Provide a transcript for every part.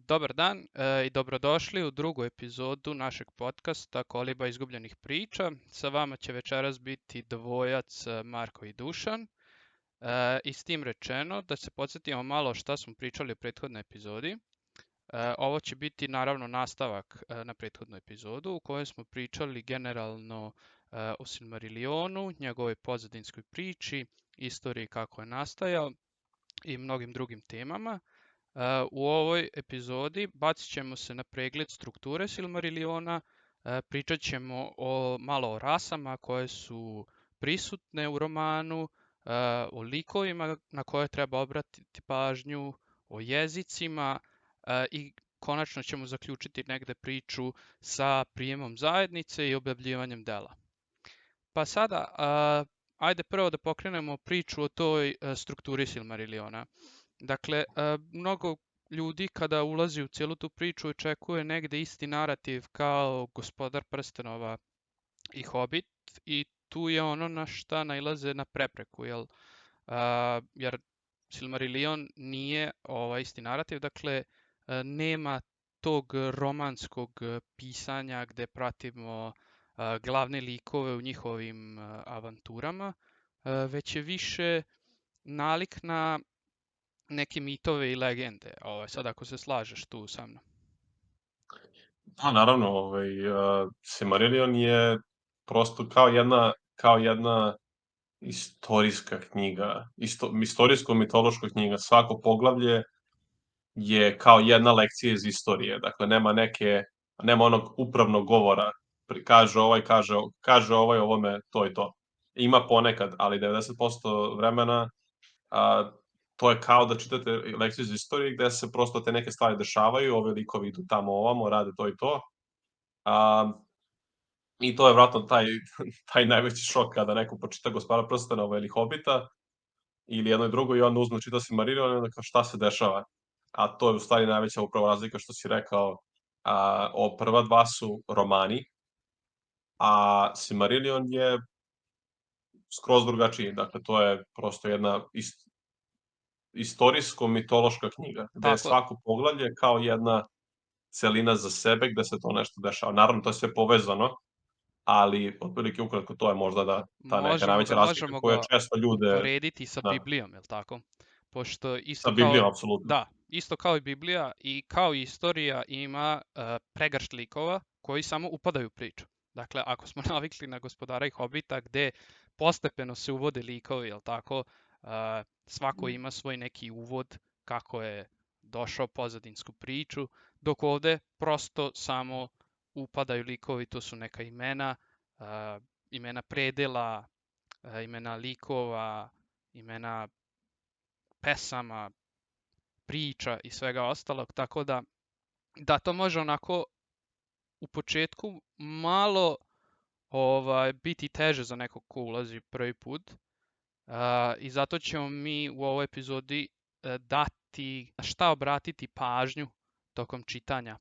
Dobar dan i dobrodošli u drugu epizodu našeg podcasta Koliba izgubljenih priča. Sa vama će večeras biti dvojac Marko i Dušan. I s tim rečeno, da se podsjetimo malo šta smo pričali u prethodnoj epizodi. Ovo će biti naravno nastavak na prethodnu epizodu u kojoj smo pričali generalno o Silmarillionu, njegovoj pozadinskoj priči, istoriji kako je nastajao i mnogim drugim temama. U ovoj epizodi bacit ćemo se na pregled strukture Silmarilliona, pričat ćemo malo o rasama koje su prisutne u romanu, o likovima na koje treba obratiti pažnju, o jezicima i konačno ćemo zaključiti negde priču sa prijemom zajednice i objavljivanjem dela. Pa sada, ajde prvo da pokrenemo priču o toj strukturi Silmarilliona. Dakle, mnogo ljudi kada ulazi u cijelu tu priču očekuje negde isti narativ kao Gospodar prstenova i Hobbit i tu je ono na šta nailaze na prepreku, jer Silmarillion nije isti narativ, dakle nema tog romanskog pisanja gde pratimo glavne likove u njihovim avanturama, već je više nalik na neke mitove i legende. Sad ako se slažeš tu sa mnom. Da, naravno, Silmarillion je prosto kao jedna istorijska knjiga, istorijsko-mitološka knjiga. Svako poglavlje je kao jedna lekcija iz istorije. Dakle, nema onog upravnog govora. Kaže ovaj ovome to i to. Ima ponekad, ali 90% vremena a, to je kao da čitate lekciju iz istorije gde se prosto te neke stvari dešavaju, ovi likovi idu tamo ovamo, rade to i to. A, I to je vratno taj najveći šok kada neko pročita Gospodara prstenova ili Hobita ili jedno i drugo i onda uzme da čita Silmarillion i onda kao šta se dešava? A to je u stvari najveća upravo razlika što si rekao, prva dva su romani, a Silmarillion je skroz drugačiji. Dakle, to je prosto jedna istorijsko-mitološka knjiga, gde je Tako, svako poglavlje kao jedna celina za sebe gde se to nešto dešava. Naravno, to je sve povezano, ali otprilike ukratko to je možda ta neka najveća razlika možemo koja ga često ljude uporediti sa da, Biblijom, jel tako? Pošto sa Biblijom apsolutno. da, isto kao i Biblija i kao i istorija ima pregršt likova koji samo upadaju u priču. Dakle, ako smo navikli na Gospodara i Hobita gde postepeno se uvode likovi, jel tako? Svako ima svoj neki uvod kako je došao pozadinsku priču, dok ovde prosto samo upadaju likovi, to su neka imena, imena predela, imena likova, imena pesama, priča i svega ostalog, tako da to može onako u početku malo biti teže za nekog ko ulazi prvi put. I zato ćemo mi u ovoj epizodi dati na šta obratiti pažnju tokom čitanja,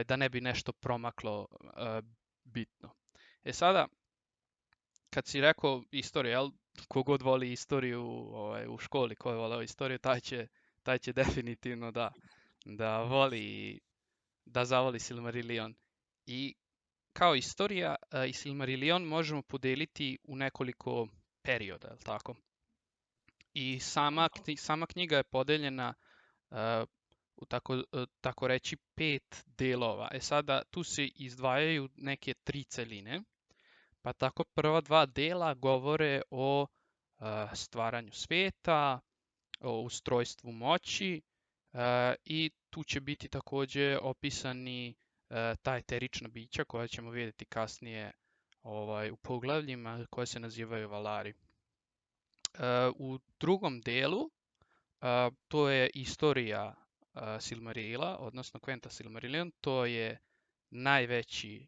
da ne bi nešto promaklo bitno. Sada, kad si rekao istoriju, jel, kogod voli istoriju u školi, ko je voleo istoriju, taj će definitivno da voli, da zavoli Silmarillion. I kao istorija i Silmarillion možemo podeliti u nekoliko perioda, jel tako? I sama knjiga je podeljena u tako reći 5 delova. Sada tu se izdvajaju neke 3 celine. Pa tako prva 2 dela govore o stvaranju sveta, o ustrojstvu moći i tu će biti takođe opisani ta eterična bića koja ćemo vidjeti kasnije u poglavljima koje se nazivaju Valari. U drugom delu to je istorija Silmarila, odnosno Quenta Silmarillion, to je najveći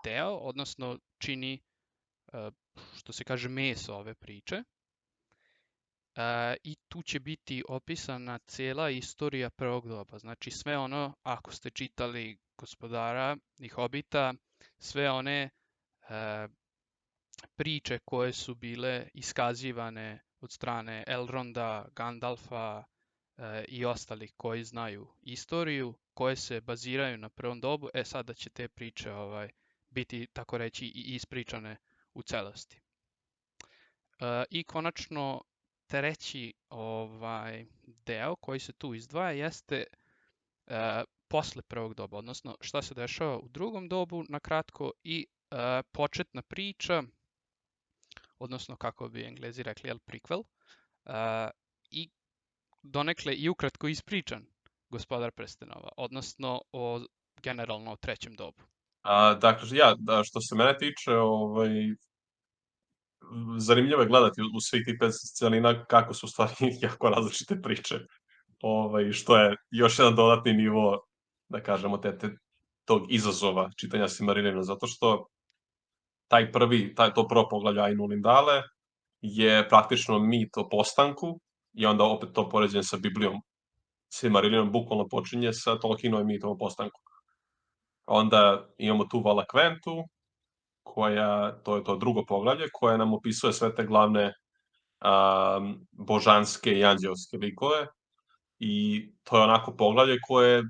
deo, odnosno čini, što se kaže, meso ove priče. I tu će biti opisana cijela istorija prvog doba. Znači sve ono, ako ste čitali Gospodara i Hobita, sve one priče koje su bile iskazivane od strane Elronda, Gandalfa, i ostali koji znaju istoriju, koje se baziraju na prvom dobu, sada će te priče biti, tako reći, i ispričane u celosti. I konačno, treći deo koji se tu izdvaja jeste posle prvog doba, odnosno šta se dešava u drugom dobu na kratko i početna priča, odnosno kako bi Englezi rekli, prequel, i donekle i ukratko ispričan Gospodar prstenova, odnosno generalno o trećem dobu. Dakle, što se mene tiče, zanimljivo je gledati u svih tih 5 celina kako su u stvari jako različite priče. Što je još jedan dodatni nivo, da kažemo, tog izazova čitanja Silmarillion'a, zato što to prvo poglavlje Ainul Indale je praktično mit o postanku i onda opet to poređenje sa Biblijom. Silmarillion bukvalno počinje sa Tolkienovim mitom o postanku. Onda imamo tu Valakventu, to je to drugo poglavlje, koja nam opisuje sve te glavne božanske i anđelske likove. I to je onako poglavlje koje,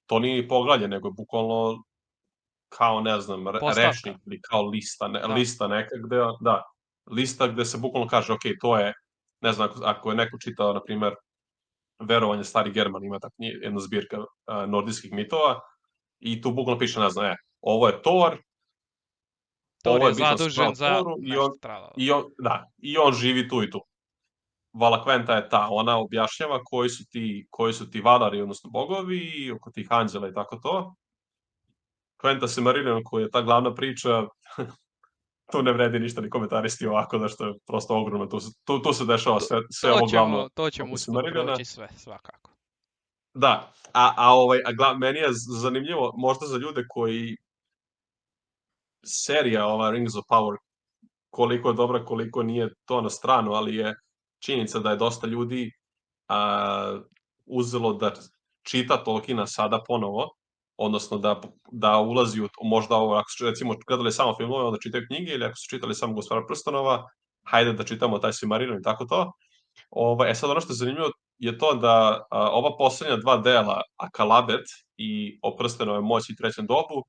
to nije ni poglavlje, nego je bukvalno kao, ne znam, Postavka. rečnik ili kao lista, Da. lista neka lista gde se bukvalno kaže, ok, to je, ne znam, ako je neko čitao, na primer, Verovanje stari German, ima jedna zbirka nordijskih mitova, i tu bukvalno piše, ne znam, ovo je Thor, Thor ovo je je bitna stvar o zadužen za Thoru, nešto tralala. i on živi tu i tu. Valakventa je ta, ona objašnjava koji su ti valari, odnosno bogovi, oko tih anđela i tako to. Quenta Silmarillion, koji je ta glavna priča, tu ne vredi ništa ni komentaristi ovako, zašto je prosto ogromno, tu se dešava sve ovo glavno To ćemo oko usput Silmarilliona. proći sve, svakako. Da, meni je zanimljivo, možda za ljude koji serija Rings of Power, koliko je dobra, koliko nije, to na stranu, ali je činjenica da je dosta ljudi uzelo da čita Tolkiena sada ponovo, odnosno da ulazi možda ovo, ako su recimo gledali samo filmove, onda čitaju knjige, ili ako su čitali samo Gospodara prstenova, hajde da čitamo taj Silmarillion i tako to. Sad ono što je zanimljivo je to da ova poslednja dva dela, Akalabet i o prstenove moći i trećem dobu,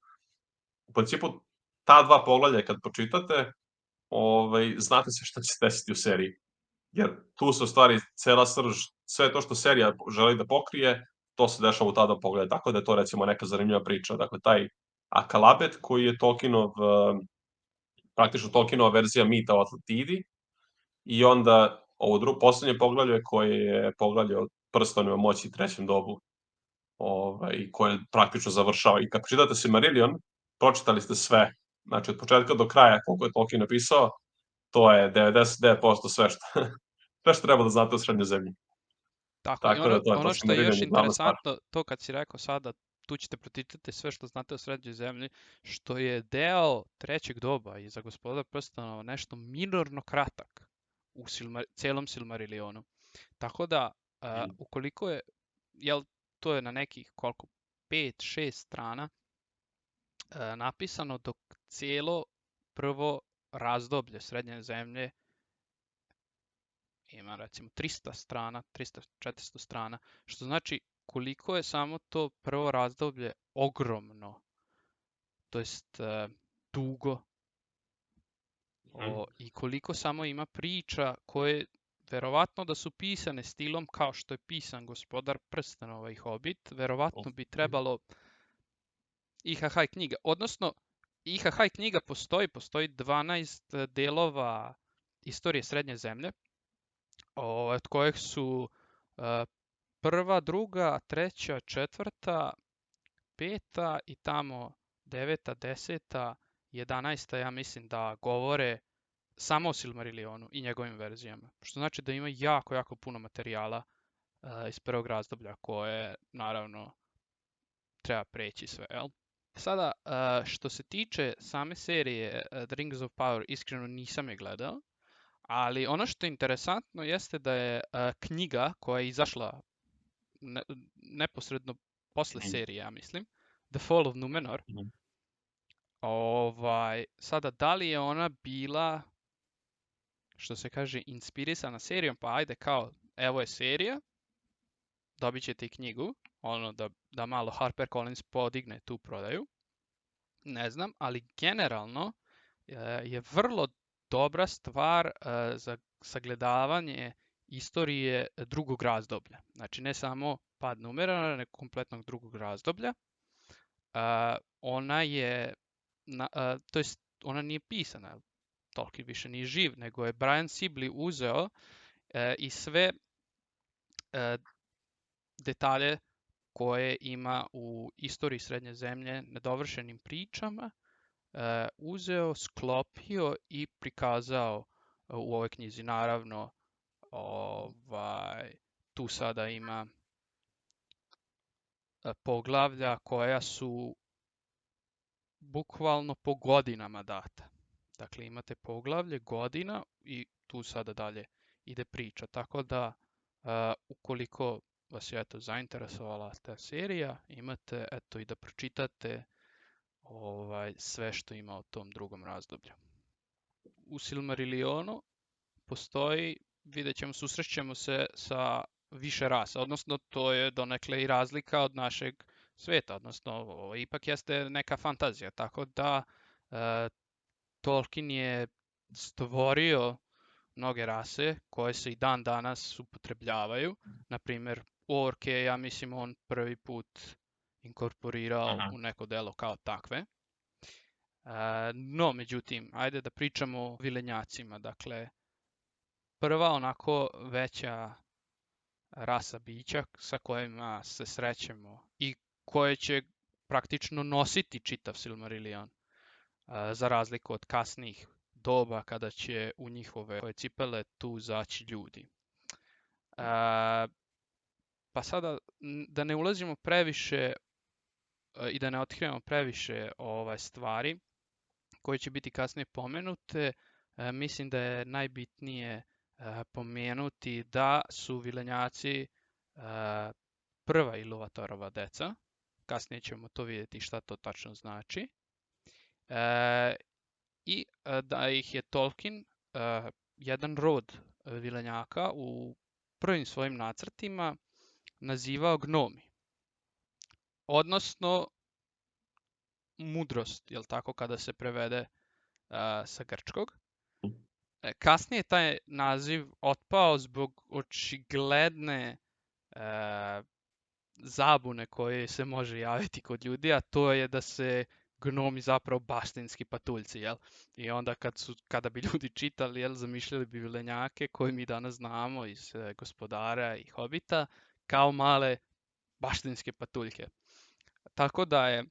u principu ta dva poglavlja kad počitate, znate se šta će se desiti u seriji. Jer tu se u stvari cela srž, sve to što serija želi da pokrije, to se dešava u ta dva poglavlja. Tako da je to recimo neka zanimljiva priča. Dakle, taj Akalabet koji je praktično Tolkienova verzija mita o Atlantidi, i onda ovo poslednje poglavlje koje je poglavlje o prstenima moći i trećem dobu, koje praktično završava. I kad čitate Silmarillion, pročitali ste sve. Znači, od početka do kraja, koliko je Tolkien napisao, to je 99% sve što treba da znate o Srednjoj zemlji. Tako, Tako da to je ono što je Silmarillion još je glavna stvar. interesantno, to kad si rekao sada, tu ćete pročitati sve što znate o Srednjoj zemlji, što je deo trećeg doba i za Gospodara prstenova nešto minorno kratak u celom Silmarillionu. Tako da, ukoliko je, to je na nekih koliko, 5-6 strana napisano, dok cijelo prvo razdoblje Srednje zemlje ima recimo 300 strana, 300-400 strana, što znači koliko je samo to prvo razdoblje ogromno, to jest dugo, i koliko samo ima priča koje verovatno da su pisane stilom kao što je pisan Gospodar prstenova i Hobbit, verovatno bi trebalo IHH knjiga, odnosno IHH knjiga postoji 12 delova istorije Srednje zemlje, od kojih su prva, druga, treća, četvrta, peta i tamo 9, 10, 11, ja mislim da govore samo o Silmarillionu i njegovim verzijama. Što znači da ima jako, jako puno materijala iz prvog razdoblja koje, naravno, treba preći sve, jel? Sada, što se tiče same serije The Rings of Power, iskreno nisam je gledao, ali ono što je interesantno jeste da je knjiga koja je izašla neposredno posle serije, ja mislim, The Fall of Numenor, sada da li je ona bila, što se kaže, inspirisana serijom, pa ajde kao, evo je serija, dobit ćete i knjigu, ono da malo HarperCollins podigne tu prodaju. Ne znam, ali generalno je vrlo dobra stvar za sagledavanje istorije drugog razdoblja. Znači ne samo pad numera, nego kompletnog drugog razdoblja. Ona je, to jest ona nije pisana, Tolkien više nije živ, nego je Brian Sibley uzeo i sve detalje koje ima u istoriji Srednje zemlje nedovršenim pričama, uzeo, sklopio i prikazao u ovoj knjizi. Naravno, tu sada ima poglavlja koja su bukvalno po godinama data. Dakle, imate poglavlje godina i tu sada dalje ide priča. Tako da, ukoliko vas je zainteresovala ta serija, imate i da pročitate sve što ima o tom drugom razdoblju. U Silmarillionu postoji, vidjet ćemo, susrećemo se sa više rasa, odnosno to je donekle i razlika od našeg sveta, odnosno ovo ipak jeste neka fantazija, tako da Tolkien je stvorio mnoge rase koje se i dan danas upotrebljavaju. Na primjer, orke, ja mislim, on prvi put inkorporirao u neko delo kao takve. No, međutim, ajde da pričamo o vilenjacima. Dakle, prva onako veća rasa bića sa kojima se srećemo i koje će praktično nositi čitav Silmarillion, za razliku od kasnijih doba kada će u njihove cipele tu zaći ljudi. Pa sada da ne ulazimo previše i da ne otkrivamo previše stvari koje će biti kasnije pomenute, mislim da je najbitnije pomenuti da su vilenjaci prva Iluvatarova deca. Kasnije ćemo to vidjeti šta to tačno znači. I da ih je Tolkien, jedan rod vilenjaka, u prvim svojim nacrtima nazivao gnomi. Odnosno mudrost, jel tako, kada se prevede sa grčkog. Kasnije je taj naziv otpao zbog očigledne zabune koje se može javiti kod ljudi, a to je da se gnomi zapravo baštinski patuljci, jel? I onda kada bi ljudi čitali, jel, zamišljali bi vilenjake koje mi danas znamo iz Gospodara i Hobita kao male baštinske patuljke. Tako da je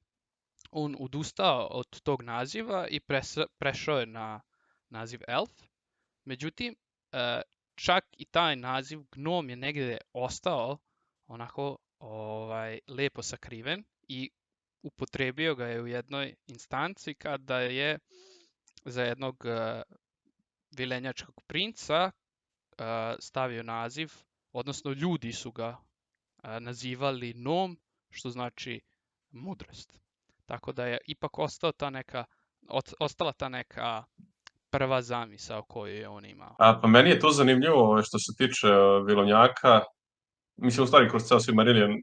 on odustao od tog naziva i prešao je na naziv elf. Međutim, čak i taj naziv gnom je negdje ostao onako lepo sakriven i upotrebio ga je u jednoj instanci kada je za jednog vilenjačkog princa stavio naziv, odnosno ljudi su ga nazivali nom, što znači mudrost. Tako da je ipak ostala ta neka prva zamisao koju je on imao. Pa meni je to zanimljivo što se tiče vilenjaka. Mislim, u stvari, kroz ceo Silmarillion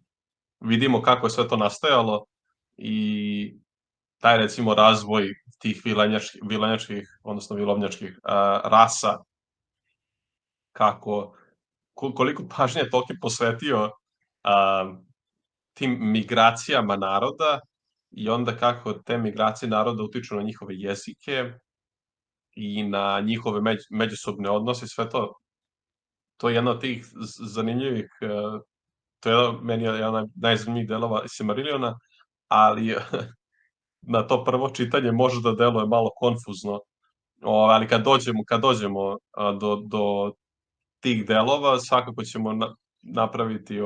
vidimo kako je sve to nastajalo i taj, recimo, razvoj tih vilenjačkih, odnosno vilovnjačkih rasa, koliko pažnje je Tolkien posvetio tim migracijama naroda i onda kako te migracije naroda utiču na njihove jezike i na njihove međusobne odnose, sve to. To je jedna od tih zanimljivih, to je meni jedan od najzanimljivih delova Silmarilliona, ali na to prvo čitanje može da deluje malo konfuzno, ali kad dođemo do tih delova, svakako ćemo napraviti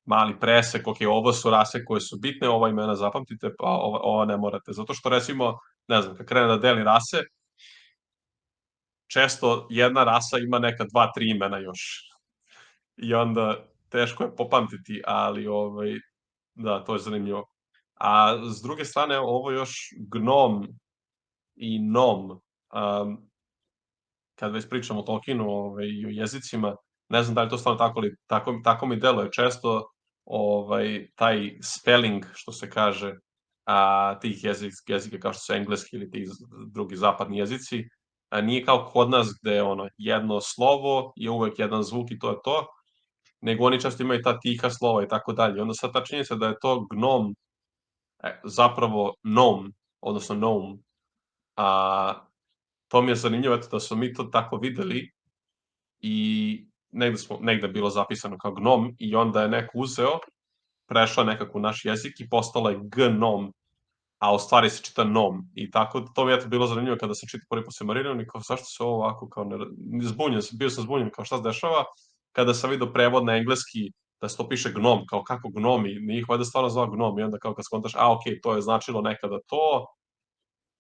mali presek, ok, ovo su rase koje su bitne, ova imena zapamtite, pa ova ne morate. Zato što, recimo, ne znam, kad krene da deli rase, često jedna rasa ima neka 2-3 imena još. I onda teško je popamtiti, ali da, to je zanimljivo. A s druge strane, ovo još gnom i nom, kad već pričamo o Tolkienu i o jezicima, Ne znam da li je to stvarno tako, ali tako mi deluje često, taj spelling, što se kaže, tih jezika kao što su engleski ili ti drugi zapadni jezici, nije kao kod nas gde je ono, jedno slovo je uvek jedan zvuk i to je to, nego oni često imaju ta tiha slova i tako dalje. Onda sad ta činjenica da je to gnom, zapravo gnome, odnosno gnome, a to mi je zanimljivo, eto, da smo mi to tako videli i negde bilo zapisano kao gnom i onda je neko uzeo, prešao nekako u naš jezik i postalo je gnom, a u stvari se čita nom. I tako, to mi je eto bilo zanimljivo kada sam čitao prvi put Silmarillion i kao zašto se ovo ovako kao zbunjen sam, bio sam zbunjen kao šta se dešava, kada sam vidio prevod na engleski da se to piše gnom, kao kako gnomi, nije ih valjda stvarno zvao gnom i onda kao kad skontaš, okej, to je značilo nekada to,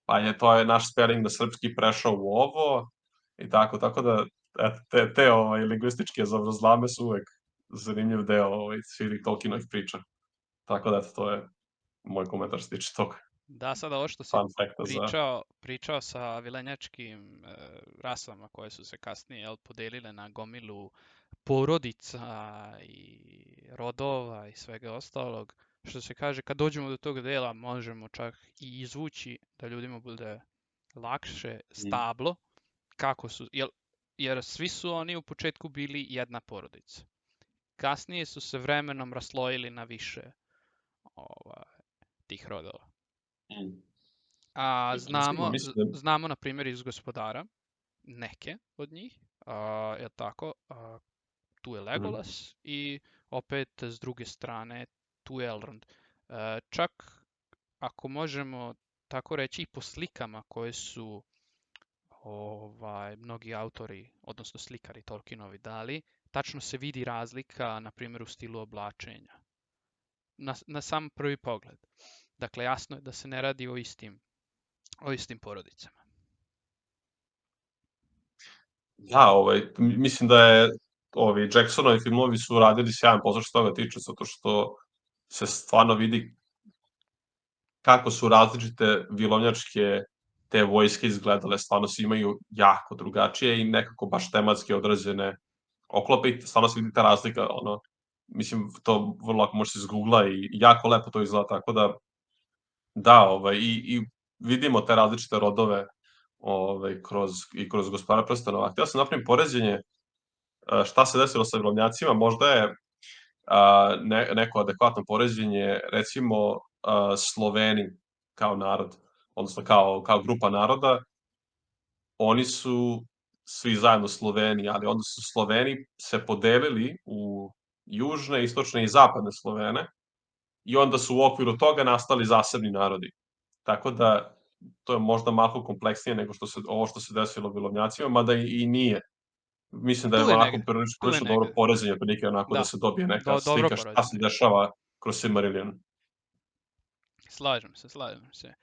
pa je to je naš spelling na srpski prešao u ovo i tako da eto, te lingvističke zavrzlame su uvek zanimljiv deo svih Tolkienovih priča. Tako da eto, to je moj komentar što se tiče tog Da, sada ovo što si fun facta za... pričao sa vilenjačkim rasama koje su se kasnije podelile na gomilu porodica i rodova i svega ostalog. Što se kaže, kad dođemo do tog dela možemo čak i izvući da ljudima bude lakše stablo kako su, jer svi su oni u početku bili jedna porodica. Kasnije su se vremenom raslojili na više tih rodova. Mm. A Recimo, mislim da... znamo na primjer iz Gospodara neke od njih, je tako, tu je Legolas i opet s druge strane tu je Elrond. Čak ako možemo tako reći i po slikama koje su mnogi autori, odnosno slikari Tolkienovi dali, tačno se vidi razlika, na primjer, u stilu oblačenja. Na sam prvi pogled. Dakle, jasno je da se ne radi o istim porodicama. Da, mislim da je ovi Jacksonovi filmovi su radili sjajan posao što toga tiče, zato što se stvarno vidi kako su različite vilovnjačke te vojske izgledale, stvarno se imaju jako drugačije i nekako baš tematski odrađene oklope i stvarno se vidi ta razlika, mislim, to vrlo lako može se izgoogla i jako lepo to izgleda, tako da, i vidimo te različite rodove kroz Gospodara prstenova. Hteo sam napravim poređenje šta se desilo sa vilovnjacima, možda je neko adekvatno poređenje, recimo Sloveni kao narod, odnosno kao grupa naroda, oni su svi zajedno Sloveni, ali onda su Sloveni se podelili u južne, istočne i zapadne Slovene i onda su u okviru toga nastali zasebni narodi. Tako da, to je možda malo kompleksnije nego ovo što se desilo vilovnjacima, mada i nije. Mislim da je Tu je onako negde. prilično dobro poređenje, otprilike onako da Da, se dobije neka dobro slika šta se poređenje. dešava kroz Silmarillion. Slažem se.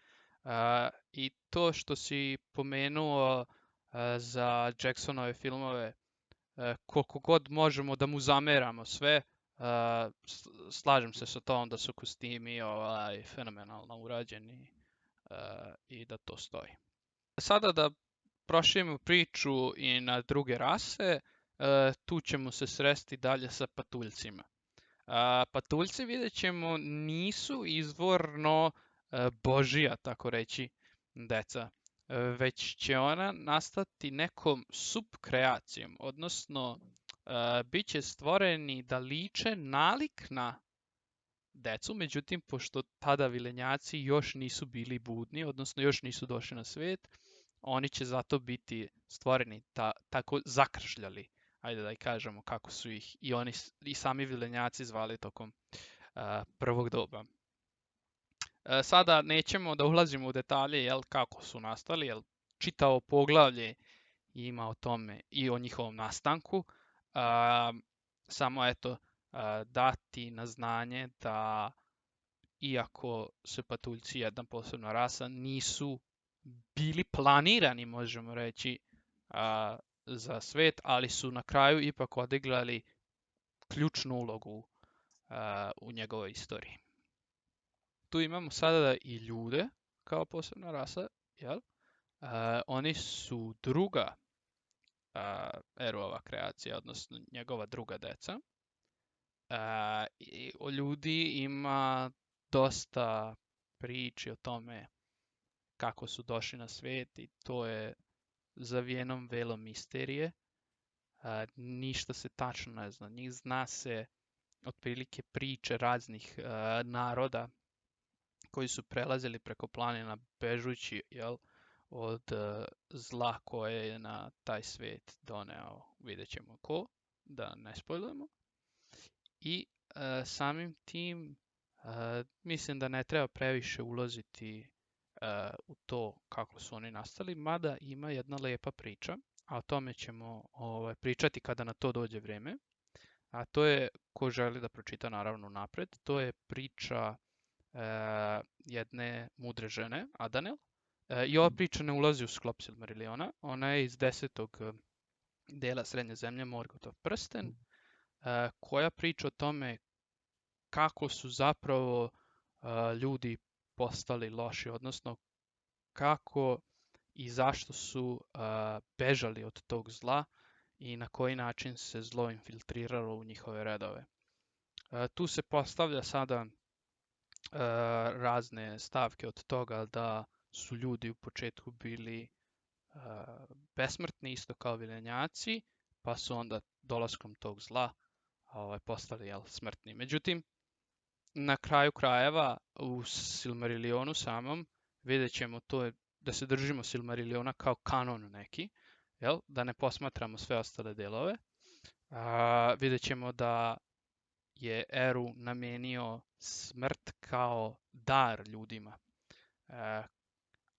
I to što si pomenuo za Jacksonove filmove, koliko god možemo da mu zameramo sve, slažem se sa tom da su kostimi fenomenalno urađeni i da to stoji. Sada da proširimo priču i na druge rase, tu ćemo se sresti dalje sa patuljcima. Patuljci, vidjet ćemo, nisu izvorno Božija, tako reći, deca, već će ona nastati nekom subkreacijom, odnosno bit će stvoreni da liče nalik na decu, međutim, pošto tada vilenjaci još nisu bili budni, odnosno još nisu došli na svijet, oni će zato biti stvoreni tako zakršljali, ajde da i kažemo kako su ih i oni i sami vilenjaci zvali tokom prvog doba. Sada nećemo da ulazimo u detalje kako su nastali, jer čitavo poglavlje ima o tome i o njihovom nastanku. Samo eto dati na znanje da iako su patuljci jedna posebna rasa, nisu bili planirani, možemo reći, za svet, ali su na kraju ipak odigrali ključnu ulogu u njegovoj istoriji. Tu imamo sada i ljude kao posebna rasa, jel? Oni su druga Eruova kreacija, odnosno njegova druga deca. I o ljudi ima dosta priči o tome kako su došli na svet i to je zavijenom velom misterije. Ništa se tačno ne zna. Njih zna se otprilike priče raznih naroda koji su prelazili preko planina bežući od zla koje je na taj svet doneo, vidjet ćemo ko, da ne spojlujemo. I samim tim mislim da ne treba previše ulaziti u to kako su oni nastali, mada ima jedna lepa priča, a o tome ćemo pričati kada na to dođe vrijeme. A to je, ko želi da pročita naravno napred, to je priča jedne mudre žene, Adanel. I ova priča ne ulazi u sklop Silmarilliona, ona je iz 10. dela Srednje zemlje, Morgothov prsten, koja priča o tome kako su zapravo ljudi postali loši, odnosno kako i zašto su bežali od tog zla i na koji način se zlo infiltriralo u njihove redove. Tu se postavlja sada razne stavke od toga da su ljudi u početku bili besmrtni, isto kao vilenjaci, pa su onda dolaskom tog zla postali smrtni. Međutim, na kraju krajeva u Silmarillionu samom vidjet ćemo to je da se držimo Silmarilliona kao kanon neki, da ne posmatramo sve ostale delove. Vidjet ćemo da je Eru namenio smrt kao dar ljudima.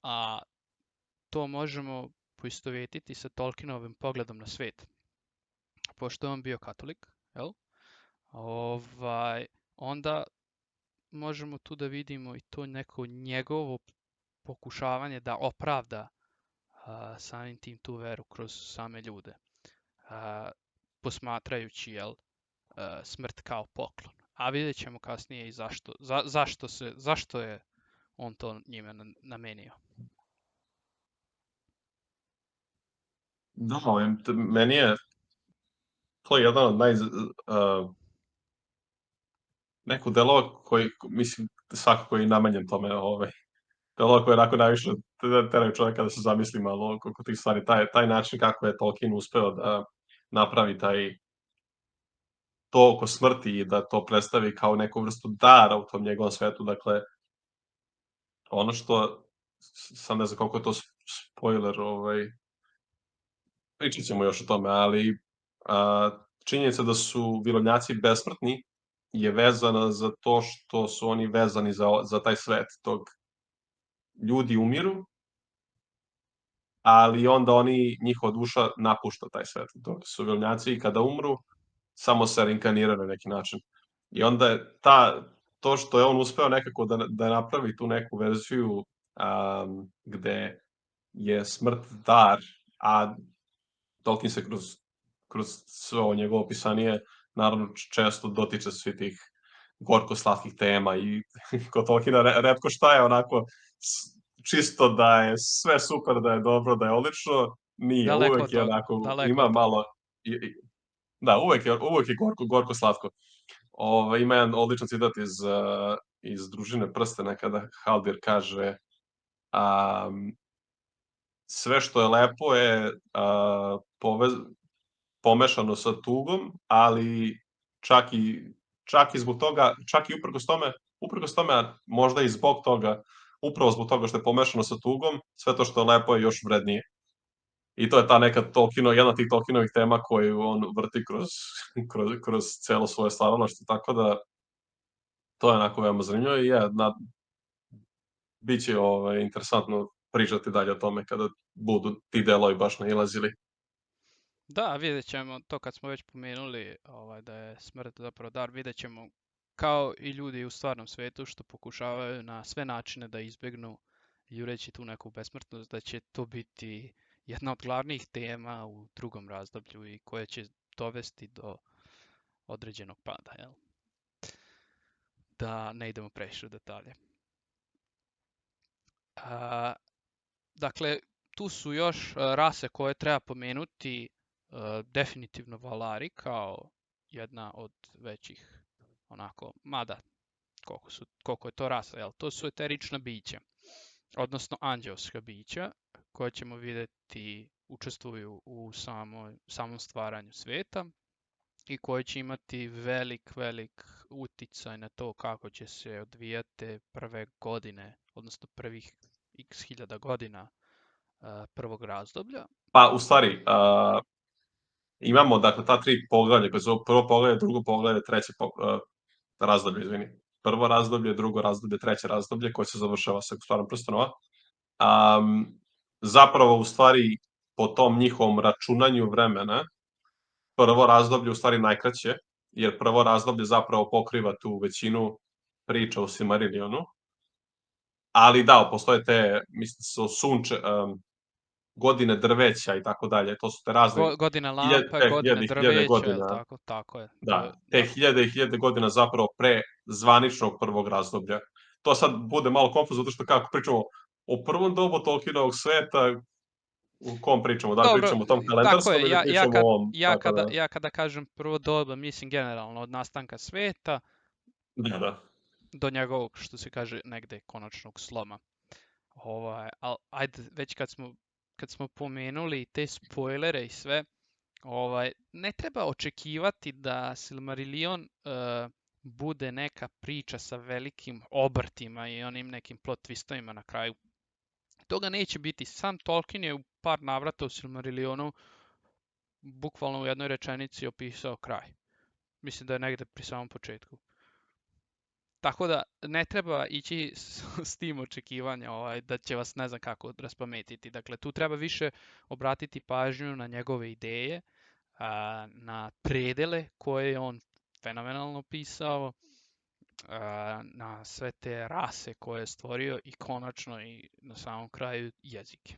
A to možemo poistovetiti sa Tolkienovim pogledom na svet. Pošto je on bio katolik, onda možemo tu da vidimo i to neko njegovo pokušavanje da opravda samim tim tu veru kroz same ljude. Posmatrajući smrt kao poklon. A vidjet ćemo kasnije i zašto je on to njime namenio. Da, meni je to jedan od neko delo koji, mislim, svakako je i namenjen tome, delo koje onako najviše teraju čovjeka da se zamisli malo oko tih stvari, taj način kako je Tolkien uspeo da napravi to oko smrti i da to predstavi kao neku vrstu dara u tom njegovom svetu. Dakle, ono što, sam ne znam koliko je to spoiler, pričat ćemo još o tome, ali činjenica da su vilovnjaci besmrtni je vezana za to što su oni vezani za taj svet. Ljudi umiru, ali onda njihova duša napušta taj svet. Dok su vilovnjaci kada umru, samo se reinkarniraju na neki način. I onda je to što je on uspeo nekako da napravi tu neku verziju gde je smrt dar, a Tolkien se kroz sve ovo njegovo pisanje naravno često dotiče svi tih gorko-slatkih tema i kod Tolkiena retko šta je onako čisto da je sve super, da je dobro, da je odlično, nije, Daleko uvek od je toga. onako, Daleko ima od toga. malo, da, uvek je gorko-slatko. Ima jedan odličan citat iz Družine prstena kada Haldir kaže sve što je lepo je pomešano sa tugom, ali čak i zbog toga, čak i uprkos tome, a možda i zbog toga, upravo zbog toga što je pomešano sa tugom, sve to što je lepo je još vrednije. I to je ta neka jedna od tih Tolkienovih tema koju on vrti kroz celo svoje stvaralaštvo, tako da to je onako veoma zanimljivo i biće interesantno pričati dalje o tome kada budu ti delovi baš nailazili. Da, vidjet ćemo to kad smo već pomenuli da je smrt zapravo dar, vidjet ćemo kao i ljudi u stvarnom svetu što pokušavaju na sve načine da izbjegnu jureći tu neku besmrtnost, da će to biti jedna od glavnih tema u drugom razdoblju i koje će dovesti do određenog pada, Da ne idemo previše u detalje. Dakle, tu su još rase koje treba pomenuti definitivno Valari kao jedna od većih, onako, mada koliko je to rasa, jel? To su eterična bića, odnosno anđelska bića, koja ćemo vidjeti učestvuju u samom stvaranju sveta i koje će imati velik uticaj na to kako će se odvijati prve godine, odnosno prvih x hiljada godina prvog razdoblja. Pa, u stvari, imamo, dakle, ta 3 poglavlja, koje su prvo poglavlje, drugo poglavlje, treće razdoblje, izvini. Prvo razdoblje, drugo razdoblje, treće razdoblje, koje se završava sa Gospodarom prstenova. Zapravo, u stvari, po tom njihovom računanju vremena, prvo razdoblje u stvari najkraće, jer prvo razdoblje zapravo pokriva tu većinu priča u Silmarillionu. Ali da, postoje te, mislim, su godine drveća i tako dalje, to su te razne Godine lampa, godine hiljade drveća, jel godina. tako je. Da, te hiljade i hiljade godina zapravo pre zvaničnog prvog razdoblja. To sad bude malo konfuzno, zato što kako pričamo o prvom dobu Tolkienovog sveta, u kom pričamo? Da li Dobro, pričamo o tom tako kalendarskom je. ili pričamo o ovom? Ja kada kažem prvo doba, mislim generalno od nastanka sveta Da. do njegovog, što se kaže, negde konačnog sloma. Ali ajde, već kad smo pomenuli te spoilere i sve, ne treba očekivati da Silmarillion bude neka priča sa velikim obrtima i onim nekim plot twistovima na kraju. Toga neće biti. Sam Tolkien je u par navrata u Silmarillionu bukvalno u jednoj rečenici opisao kraj. Mislim da je negde pri samom početku. Tako da ne treba ići s tim očekivanja da će vas ne znam kako raspametiti. Dakle, tu treba više obratiti pažnju na njegove ideje, na predele koje je on fenomenalno pisao, na sve te rase koje je stvorio i konačno i na samom kraju jezike.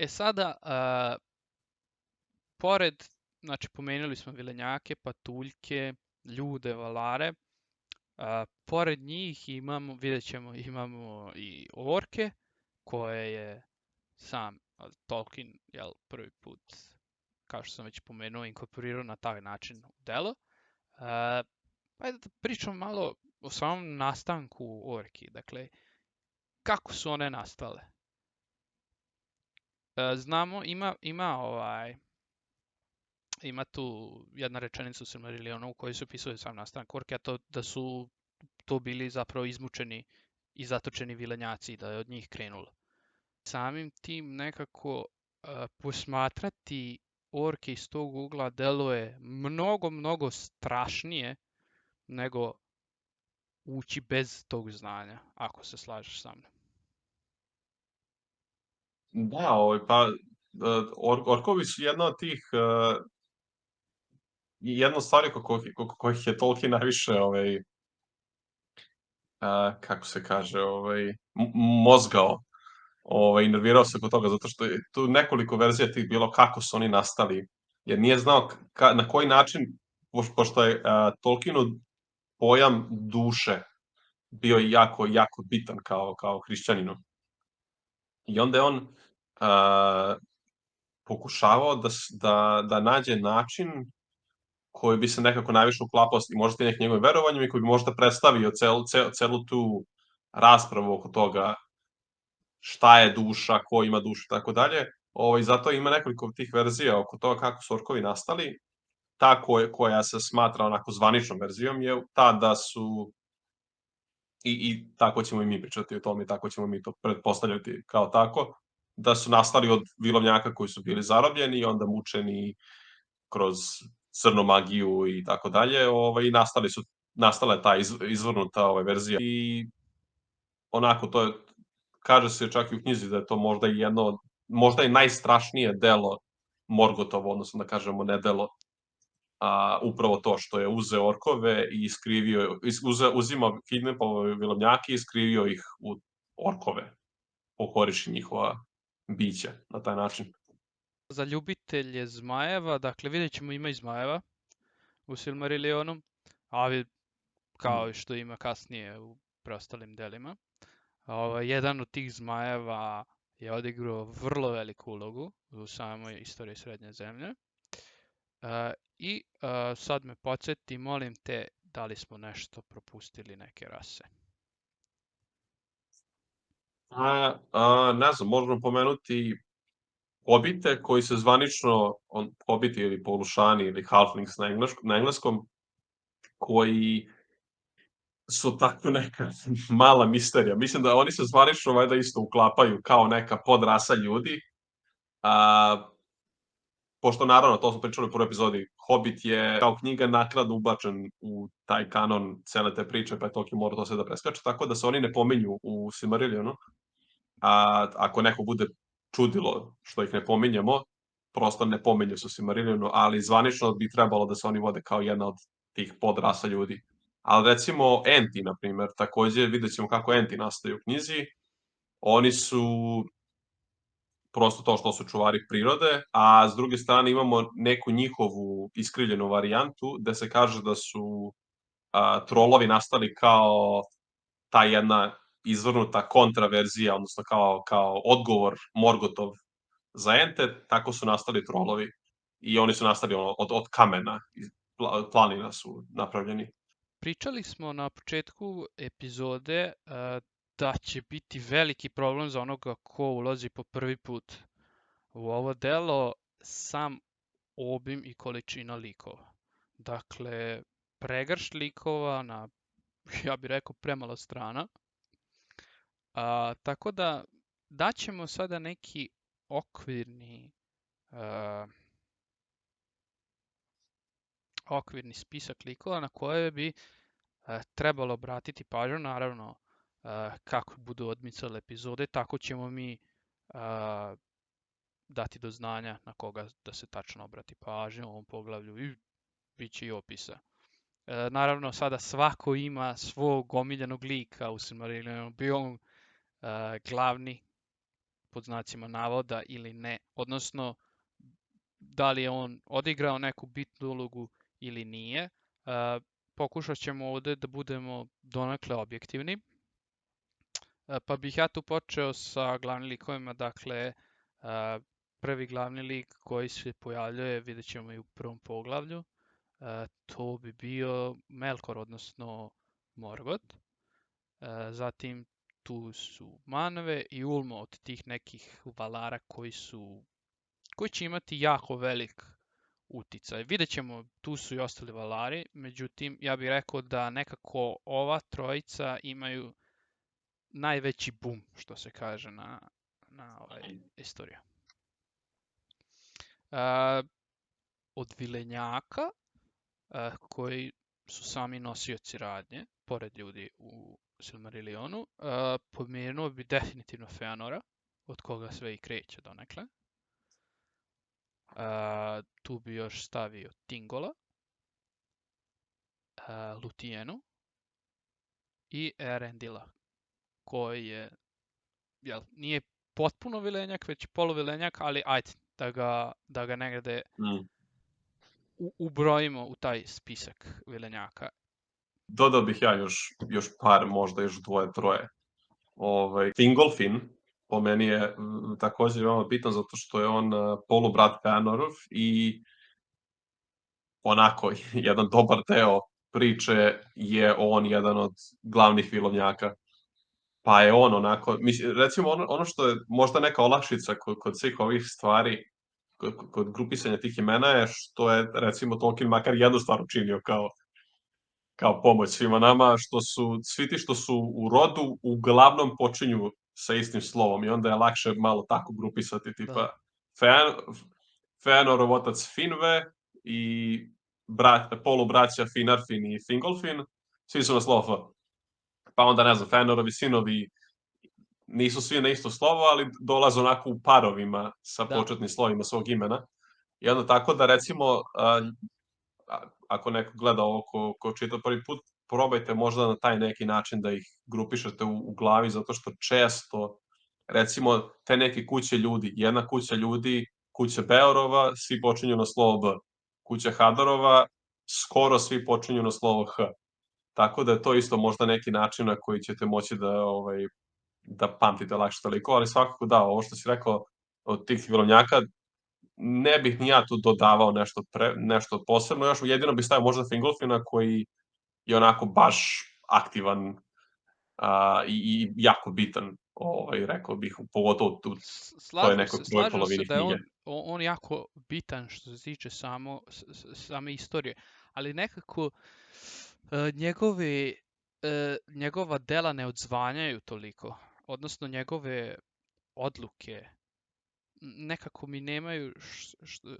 Sada, pored, znači pomenuli smo vilenjake, patuljke, ljude, valare, pored njih imamo, vidjet ćemo, imamo i orke, koje je sam Tolkien prvi put, kao što sam već pomenuo, inkorporirao na taj način u delo. Ajde da pričam malo o samom nastanku orki. Dakle, kako su one nastale? Znamo, ima tu jedna rečenica u Silmarillionu u kojoj se opisuje sam nastanak orke, a to da su to bili zapravo izmučeni i zatočeni vilenjaci, da je od njih krenulo. Samim tim nekako posmatrati orke iz tog ugla deluje mnogo strašnije nego ući bez tog znanja, ako se slažeš sa mnom. Da, pa orkovi su jedna od tih jedna od stvari kojih je Tolkien najviše kako se kaže, mozgao, nervirao se oko toga, zato što je tu nekoliko verzija tih bilo kako su oni nastali, jer nije znao na koji način, pošto je Tolkienu pojam duše bio jako bitan kao hrišćaninu. I onda je on pokušavao da nađe način koji bi se nekako najviše uklapao i možda nekim njegovim verovanjem i koji bi možda predstavio celu tu raspravu oko toga šta je duša, ko ima dušu i tako dalje. Zato ima nekoliko tih verzija oko toga kako su orkovi nastali. Ta koja se smatra onako zvaničnom verzijom je ta da su i tako ćemo i mi pričati o tome i tako ćemo mi to pretpostavljati kao tako, da su nastali od vilovnjaka koji su bili zarobljeni i onda mučeni kroz crnu magiju i tako dalje, i nastala je ta izvrnuta verzija. I onako, to je, kaže se čak i u knjizi da je to možda i najstrašnije delo Morgotovo, odnosno da kažemo nedelo, upravo to što je uzeo orkove i uzimao kidnapove vilovnjake i skrivio ih u orkove, pokoriši njihova bića na taj način. Za ljubitelje zmajeva, dakle vidjet ćemo ima i zmajeva u Silmarillionu, ali kao i što ima kasnije u preostalim delima. Jedan od tih zmajeva je odigrao vrlo veliku ulogu u samoj istoriji Srednje zemlje. I sad me podsjeti, molim te, da li smo nešto propustili, neke rase. Ne znam, možemo pomenuti hobite koji se zvanično, hobiti ili polušani ili halflings na engleskom, koji su tako neka mala misterija. Mislim da oni se zvanično valjda isto uklapaju kao neka podrasa ljudi. Pošto naravno, to smo pričali u prvoj epizodi, Hobbit je kao knjiga naknadno ubačen u taj kanon cele te priče, pa je Tolkien morao to sve da preskače, tako da se oni ne pominju u Silmarillionu. A ako neko bude čudilo što ih ne pominjemo, prosto ne pominju se u Silmarillionu, ali zvanično bi trebalo da se oni vode kao jedna od tih podrasa ljudi. Ali recimo Enti, na primer, takođe vidjet ćemo kako Enti nastaju u knjizi. Oni su prosto to što su čuvari prirode, a s druge strane imamo neku njihovu iskrivljenu varijantu, gde se kaže da su trolovi nastali kao ta jedna izvrnuta kontraverzija, odnosno kao odgovor Morgotov za Ente, tako su nastali trolovi. I oni su nastali od kamena, planina su napravljeni. Pričali smo na početku epizode da će biti veliki problem za onoga ko ulazi po prvi put u ovo delo sam obim i količina likova. Dakle, pregršt likova na, ja bih rekao, premalo strana. Tako da daćemo sada neki okvirni spisak likova na koje bi trebalo obratiti pažnju. Naravno, kako budu odmicale epizode, tako ćemo mi dati do znanja na koga da se tačno obrati pažnju u ovom poglavlju i bit će i opisa. Naravno, sada svako ima svog omiljenog lika u Silmarillionu, bio on glavni pod znacima navoda ili ne, odnosno da li je on odigrao neku bitnu ulogu ili nije. Pokušat ćemo ovde da budemo donekle objektivni. Pa bih ja tu počeo sa glavnim likovima, dakle prvi glavni lik koji se pojavljuje, vidjet ćemo i u prvom poglavlju, to bi bio Melkor, odnosno Morgoth. Zatim tu su Manve i Ulmo od tih nekih valara koji će imati jako velik uticaj. Vidjet ćemo, tu su i ostali valari, međutim, ja bih rekao da nekako ova trojica imaju najveći boom, što se kaže na istoriju. Od vilenjaka, koji su sami nosioci radnje, pored ljudi u Silmarillionu, pomenuo bi definitivno Feanora, od koga sve i kreće donekle. Tu bi još stavio Tingola, Lutijenu i Erendila, koji je, nije potpuno vilenjak, već poluvilenjak, ali ajde, da ga negde ubrojimo u taj spisak vilenjaka. Dodao bih ja još par, možda još dvoje, troje. Fingolfin, po meni je takođe veoma bitan zato što je on polubrat Feanorov i onako jedan dobar deo priče je on jedan od glavnih vilovnjaka. Pa je on onako, mislim, recimo ono što je možda neka olakšica kod svih ovih stvari, kod grupisanja tih imena je što je, recimo, Tolkien makar jednu stvar učinio kao pomoć svima nama, što su, svi ti što su u rodu uglavnom počinju sa istim slovom i onda je lakše malo tako grupisati, tipa Feanorov otac Finve i polubraća Finarfin i Fingolfin, svi su na slovo F. Pa onda, ne znam, Feanorovi sinovi nisu svi na isto slovo, ali dolaze onako u parovima sa početnim slovima svog imena. I onda tako da, recimo, ako neko gleda ovo ko čita prvi put, probajte možda na taj neki način da ih grupišete u glavi, zato što često, recimo, te neke kuće ljudi, jedna kuća ljudi, kuća Beorova, svi počinju na slovo B. Kuća Hadorova, skoro svi počinju na slovo H. Tako da je to isto možda neki način na koji ćete moći da da pamtite lakše toliko, ali svakako da, ovo što si rekao od tih vilovnjaka, ne bih ni ja tu dodavao nešto posebno, još jedino bih stavio možda Fingolfina koji je onako baš aktivan i jako bitan, rekao bih, pogotovo u toj nekoj prvoj Slažem se polovini da je knjige. on jako bitan što se tiče same istorije, ali nekako njegova dela ne odzvanjaju toliko, odnosno njegove odluke nekako mi nemaju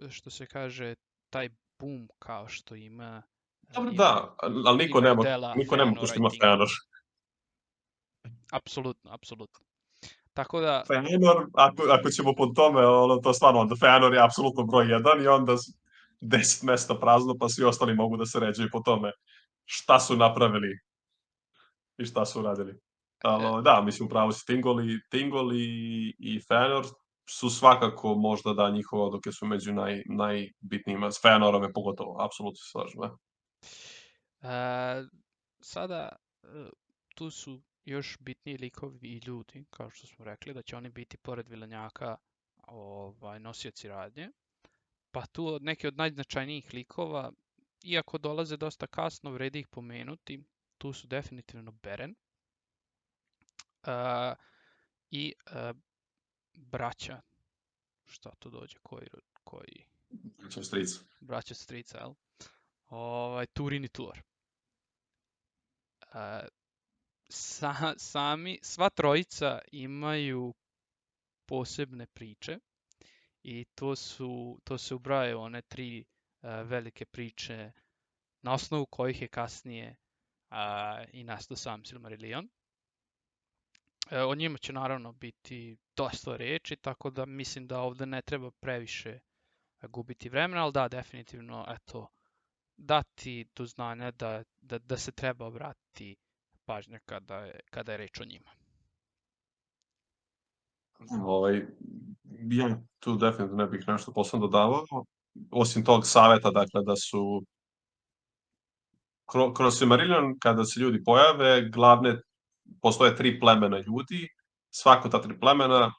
što se kaže taj boom kao što Dobro, imaju da, ali imaju dela niko nema ko Feanora što i ima Thingol. Feanor. Apsolutno, apsolutno. Tako da, Feanor, ako ćemo po tome, to stvarno, onda Feanor je apsolutno broj 1 i onda 10 mesta prazno, pa svi ostali mogu da se ređaju po tome šta su napravili i šta su uradili. e, Ali da, mislim, upravo si Tingol i Feanor su svakako možda da njihove odluke su među najbitnijima. S Feanorom je pogotovo, apsolutno se slažem. Da. e, sada tu su još bitniji likovi i ljudi, kao što smo rekli, da će oni biti pored vilenjaka nosioci radnje. Pa tu neki od najznačajnijih likova, iako dolaze dosta kasno, vredi ih pomenuti. Tu su definitivno Beren i braća. Šta to dođe? Koji Ćemo stric. braća strica, jel? Turin i Tuor. Sva trojica imaju posebne priče i to se ubrajaju one tri velike priče na osnovu kojih je kasnije i nastao sam Silmarillion. O njima će naravno biti dosta reči, tako da mislim da ovde ne treba previše gubiti vremena, ali da, definitivno, eto, dati do znanja da se treba obratiti pažnja kada je reč o njima. Ja tu definitivno ne bih nešto posebno dodavao. Osim tog saveta, dakle, da su kroz Silmarillion, kada se ljudi pojave, postoje 3 plemena ljudi, svako ta 3 plemena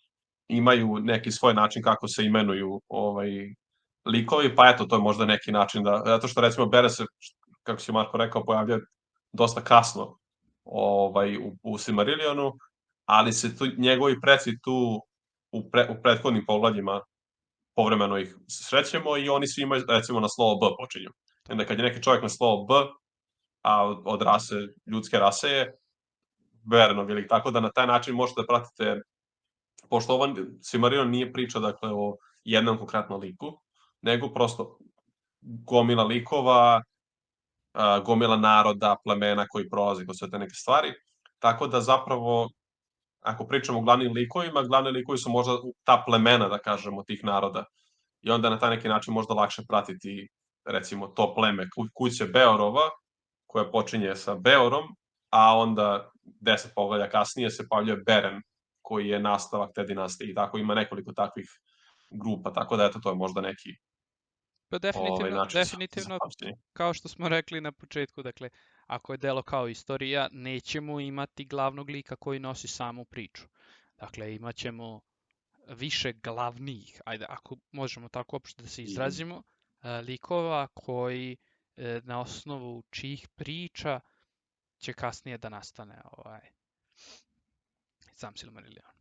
imaju neki svoj način kako se imenuju likovi, pa eto, to je možda neki način zato što recimo Beren se, kako si Marko rekao, pojavljuje dosta kasno u Silmarillionu, ali se njegovi preci tu u prethodnim poglavljima povremeno ih srećemo i oni svi imaju, recimo, na slovo B počinju. I onda kad je neki čovjek na slovo B, a od ljudske rase je Berenov, ili tako da na taj način možete da pratite, pošto Silmarillion nije priča, dakle, o jednom konkretnom liku, nego prosto gomila likova, gomila naroda, plemena koji prolazi kroz sve te neke stvari, tako da zapravo, ako pričamo o glavnim likovima, glavni likovi su možda ta plemena, da kažemo, tih naroda. I onda na taj neki način možda lakše pratiti, recimo, to pleme kuće Beorova, koja počinje sa Beorom, a onda 10 poglavlja kasnije se pojavljuje Beren, koji je nastavak te dinastije i tako ima nekoliko takvih grupa, tako da eto to je možda neki Pa način za definitivno, pamćenje. kao što smo rekli na početku, dakle, ako je delo kao istorija, nećemo imati glavnog lika koji nosi samu priču. Dakle, imat ćemo više glavnih, ajde, ako možemo tako uopšte da se izrazimo, likova koji na osnovu čijih priča će kasnije da nastane sam Silmarillion.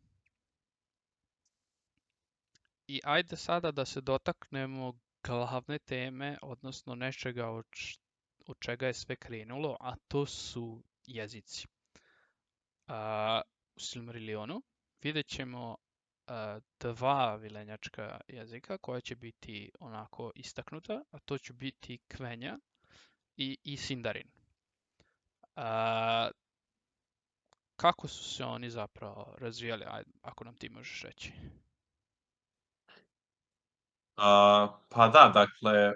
I ajde sada da se dotaknemo glavne teme, odnosno nečega od čega je sve krenulo, a to su jezici. U Silmarillionu vidjet ćemo dva vilenjačka jezika koja će biti onako istaknuta, a to će biti Kvenja i Sindarin. Kako su se oni zapravo razvijali, ako nam ti možeš reći? Pa da, dakle,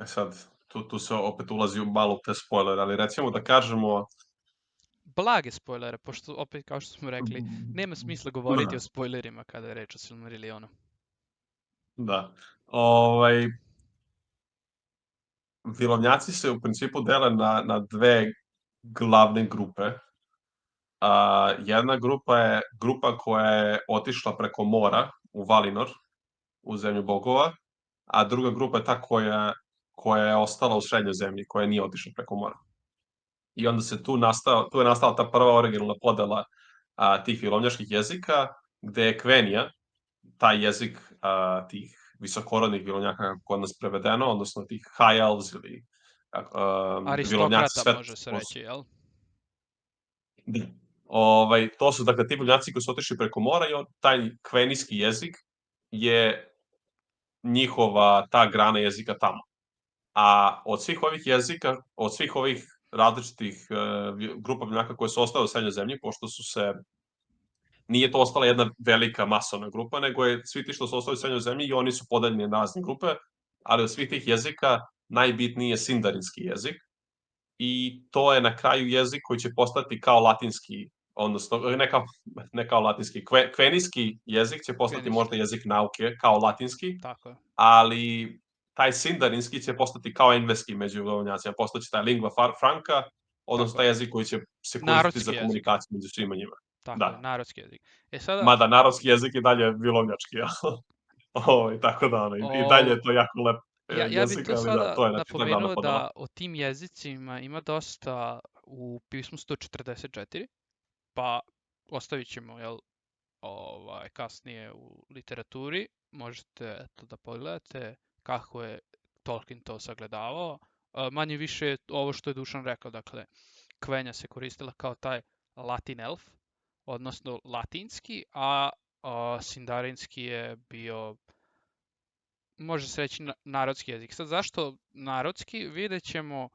sad, tu se opet ulazi malo u te spoilere, ali recimo da kažemo... Blage spoilere, pošto opet, kao što smo rekli, nema smisla govoriti o spoilerima kada je reč o Silmarillionu. Da. Vilovnjaci se u principu dele na dve glavne grupe. Jedna grupa je grupa koja je otišla preko mora u Valinor, u zemlju bogova, a druga grupa je ta koja je ostala u srednjoj zemlji, koja nije otišla preko mora. I onda se tu je nastala ta prva originalna podela tih vilovnjačkih jezika, gde je Kvenija, taj jezik tih visokorodnih vilovnjaka, kako kod nas prevedeno, odnosno tih High Elves ili vilovnjaci Aristokrata može se reći, jel? Da. To su dakle ti vilovnjaci koji su otišli preko mora i taj kvenijski jezik je njihova ta grana jezika tamo. A od svih ovih jezika, od svih ovih različitih grupa vilovnjaka koje su ostale u srednjoj zemlji, pošto su se nije to ostala jedna velika masovna grupa, nego je svi ti što su ostali u srednjoj zemlji i oni su podeljeni na razne grupe, ali od svih tih jezika najbitniji je sindarinski jezik i to je na kraju jezik koji će postati kao latinski, odnosno ne kao latinski, kvenijski jezik će postati Kvenijski, možda jezik nauke kao latinski, tako je. ali taj sindarinski će postati kao engleski među vilovnjacima, postaće taj lingua franca, odnosno Tako je. taj jezik koji će se koristiti Narodski za jezik. komunikaciju među svima njima. Tako je, Da. narodski jezik. Sada, Mada narodski jezik je dalje vilovnjački, tako da i dalje je to jako lep ja bi jezik, tu ali da, sada to je znači ta glavna napomenuo podela. da o tim jezicima ima dosta u pismu 144, pa ostavit ćemo kasnije u literaturi. Možete da pogledate kako je Tolkien to sagledavao. Manje više ovo što je Dušan rekao, dakle, Kvenja se koristila kao taj Latin elf, odnosno latinski, a sindarinski je bio, može se reći, narodski jezik. Sad zašto narodski? Vidjet ćemo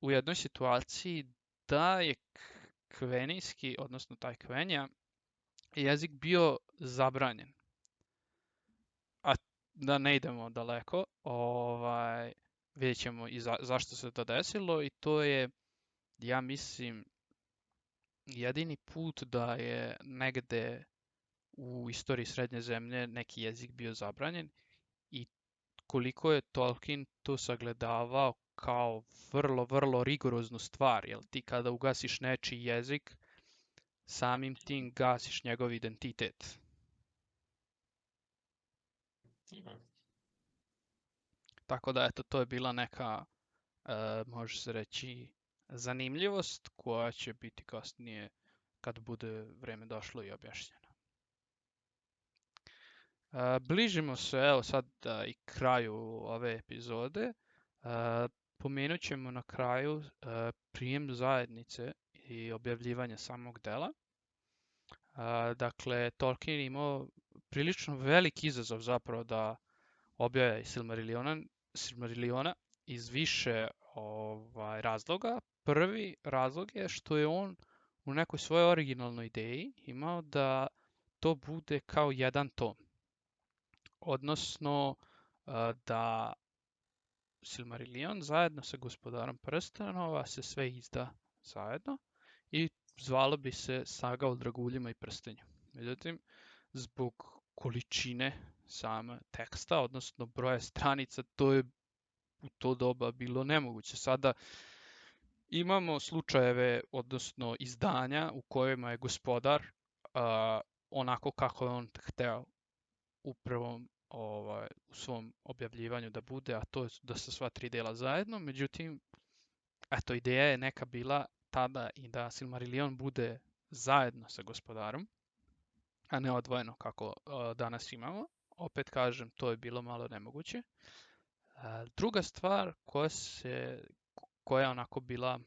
u jednoj situaciji da je kvenijski, odnosno taj Kvenja, jezik bio zabranjen. A da ne idemo daleko, vidjet ćemo i zašto se to desilo i to je, ja mislim, jedini put da je negde u istoriji Srednje zemlje neki jezik bio zabranjen i koliko je Tolkien to sagledavao kao vrlo, vrlo rigoroznu stvar, jer ti kada ugasiš nečiji jezik, samim tim gasiš njegov identitet. Tako da, eto, to je bila neka, može se reći, zanimljivost koja će biti kasnije, kad bude vreme došlo, i objašnjena. Bližimo se, evo sad i kraju ove epizode. Pomenut ćemo na kraju prijem zajednice i objavljivanje samog dela. Dakle, Tolkien imao prilično veliki izazov zapravo da objave Silmarilliona iz više razloga. Prvi razlog je što je on u nekoj svojoj originalnoj ideji imao da to bude kao jedan tom. Odnosno da Silmarillion zajedno sa Gospodarom prstenova se sve izda zajedno i zvalo bi se Saga o draguljima i prstenju. Međutim, zbog količine same teksta, odnosno broja stranica, to je u to doba bilo nemoguće. Sada imamo slučajeve, odnosno izdanja u kojima je Gospodar onako kako je on hteo u prvom u svom objavljivanju da bude, a to je da su sva tri dela zajedno. Međutim, eto, ideja je neka bila tada i da Silmarillion bude zajedno sa Gospodarom, a ne odvojeno kako danas imamo. Opet kažem, to je bilo malo nemoguće. Druga stvar koja je onako bila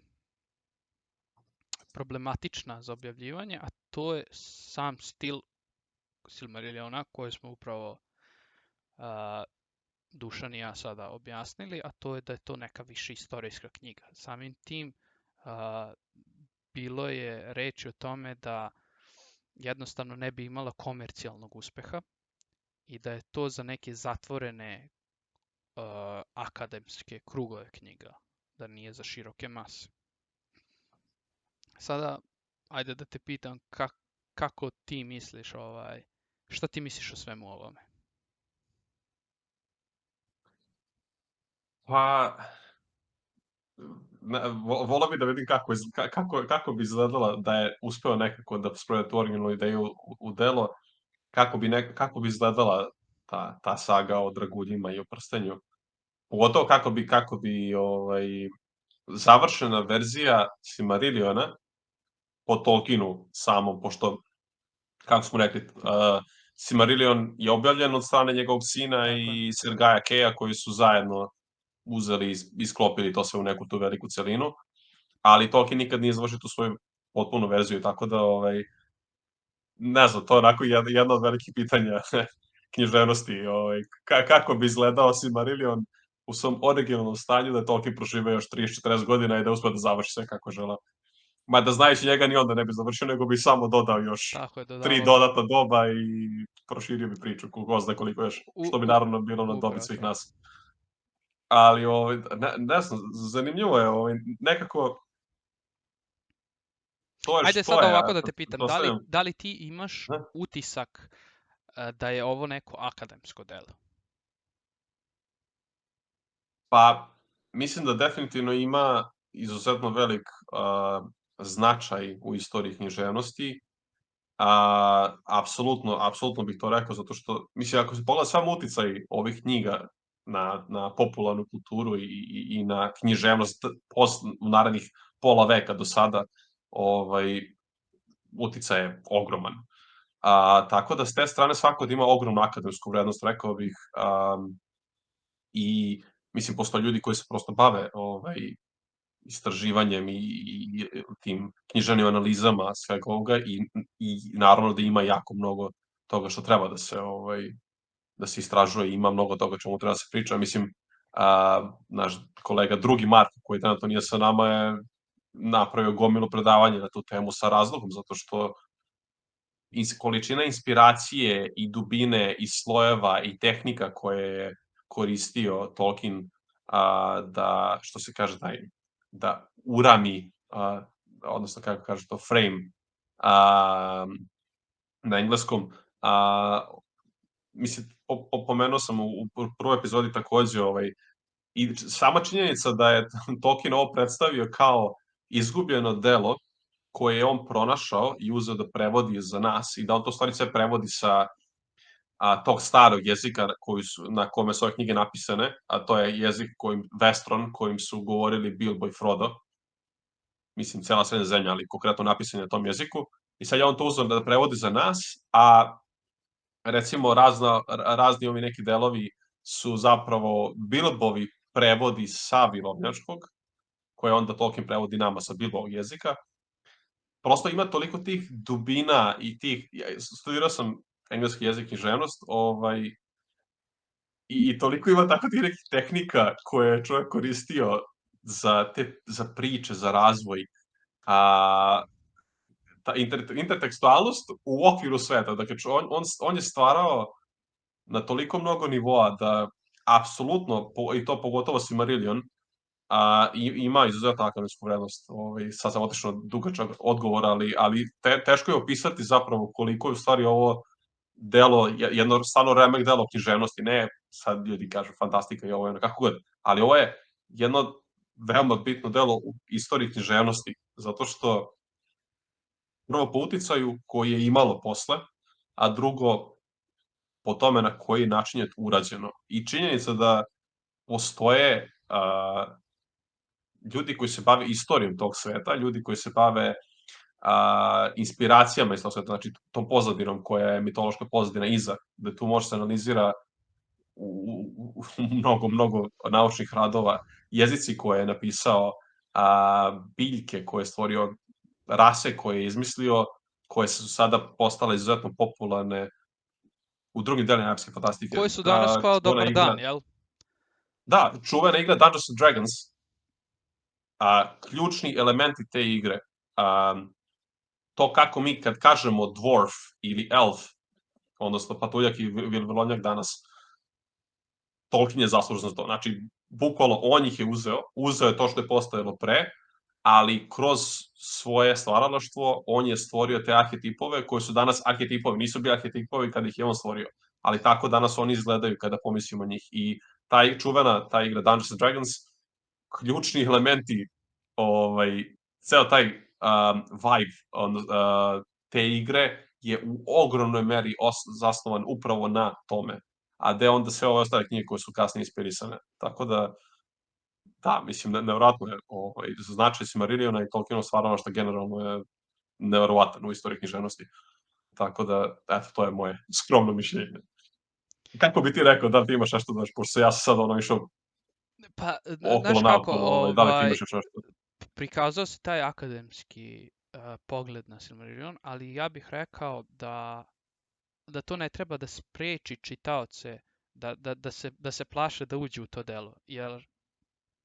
problematična za objavljivanje, a to je sam stil Silmarilliona koji smo upravo Dušan i ja sada objasnili, a to je da je to neka više istorijska knjiga. Samim tim bilo je reči o tome da jednostavno ne bi imala komercijalnog uspeha i da je to za neke zatvorene akademske krugove knjiga, da nije za široke mase. Sada, ajde da te pitam kako ti misliš, šta ti misliš o svemu ovome? Pa, volao bi da vidim kako bi izgledala da je uspeo nekako da sprovede tu originalnu ideju u delo, kako bi izgledala ta saga o draguljima i o prstenju. Pogotovo kako bi završena verzija Silmarilliona po Tolkienu samom, pošto, kako smo rekli, Silmarillion je objavljen od strane njegovog sina Tako je. i Sergeja Keja koji su zajedno uzeli i sklopili to sve u neku tu veliku celinu, ali Tolkien nikad nije završio tu svoju potpunu verziju, tako da, ne znam, to je onako jedno od velikih pitanja književnosti, kako bi izgledao Silmarillion u svom originalnom stanju da je Tolkien proživeo još 30-40 godina i da je uspeo da završi sve kako je želeo. Mada znajući njega ni onda ne bi završio, nego bi samo dodao još Tako je, 3 dodavao bi. dodatna doba i proširio bi priču, ko zna koliko još, U, što bi u, naravno bilo na dobit upravo svih to. nas. Ali, ne znam, zanimljivo je, nekako to je Ajde što sad je, ovako a da kad te pitam, pretpostavljam, da li ti imaš ne, utisak da je ovo neko akademsko delo? pa mislim da definitivno ima izuzetno velik značaj u istoriji književnosti. Apsolutno bih to rekao zato što, mislim, ako se pogleda sam uticaj ovih knjiga na popularnu kulturu i na književnost u narednih pola veka do sada, uticaj je ogroman. Tako da s te strane svakako da ima ogromnu akademsku vrednost, rekao bih, i mislim postoje ljudi koji se prosto bave istraživanjem i tim književnim analizama svega ovoga i naravno da ima jako mnogo toga što treba da se istražuje i ima mnogo toga o čemu treba da se priča. Mislim, naš kolega drugi Marko, koji trenutno nije sa nama, je napravio gomilu predavanja na tu temu sa razlogom, zato što količina inspiracije i dubine i slojeva i tehnika koje je koristio Tolkien, da, što se kaže, da urami, odnosno kako kaže to, frame, na engleskom, mislim, pomenuo sam u prvoj epizodi takođe, i sama činjenica da je Tolkien ovo predstavio kao izgubljeno delo koje je on pronašao i uzeo da prevodi za nas i da on to stvari sve prevodi sa tog starog jezika na kome su ove knjige napisane, a to je jezik Vestron, kojim su govorili Bilbo i Frodo, mislim cela srednja zemlja, ali konkretno napisan je na tom jeziku. I sad je on to uzeo da prevodi za nas, a recimo razni ovi neki delovi su zapravo Bilbovi prevodi sa vilovnjačkog, koje onda Tolkien prevodi nama sa Bilbovog jezika. Prosto ima toliko tih dubina i studirao sam engleski jezik i književnost, i toliko ima tako tih nekih tehnika koje je čovjek koristio za priče, za razvoj, a, ta intertekstualnost u okviru sveta. Dakle, on je stvarao na toliko mnogo nivoa da apsolutno, i to pogotovo Silmarillion, ima izuzetno akademsku vrednost. Sad sam otišao dugačak odgovor, ali teško je opisati zapravo koliko je u stvari ovo delo, jedno stvarno remek delo književnosti, ne sad ljudi kažu fantastika i ovo je ono, kako god, ali ovo je jedno veoma bitno delo u istoriji književnosti, zato što prvo po uticaju koji je imalo posle, a drugo po tome na koji način je urađeno. I činjenica da postoje ljudi koji se bave istorijom tog sveta, ljudi koji se bave inspiracijama iz tog sveta, znači tom pozadinom koja je mitološka pozadina iza, da tu može se analizira u mnogo naučnih radova, jezici koje je napisao, biljke koje je stvorio, rase koje je izmislio, koje su sada postale izuzetno popularne u drugim delima epske fantastike. Koji su danas kao Čuvena dobar igra, dan, jel? da, čuvena igra Dungeons and Dragons, ključni elementi te igre, to kako mi kad kažemo dwarf ili elf, odnosno patuljak i virvelonjak danas, Tolkien je zaslužan za to. Znači, bukvalno on ih je uzeo je to što je postojalo pre, ali kroz svoje stvaralaštvo on je stvorio te arhetipove koji su danas arhetipovi, nisu bili arhetipovi kada ih je on stvorio, ali tako danas oni izgledaju kada pomislimo njih. I ta igra Dungeons and Dragons ključni elementi, ceo taj vibe te igre je u ogromnoj meri zasnovan upravo na tome, a gde onda sve ove ostale knjige koje su kasnije inspirisane. Tako da, da, mislim, nevjerojatno je značaj Silmarilliona i Tolkienov stvaralaštva generalno je neverovatan u istoriji književnosti. Tako da, eto, to je moje skromno mišljenje. Kako bi ti rekao, da li ti imaš nešto da, pošto ja sam sad išao Pa, okolo znaš kako, naokolo, da li ti imaš još nešto? prikazao si taj akademski pogled na Silmarillion, ali ja bih rekao da to ne treba da spreči čitaoce da se plaše da uđu u to delo. Jer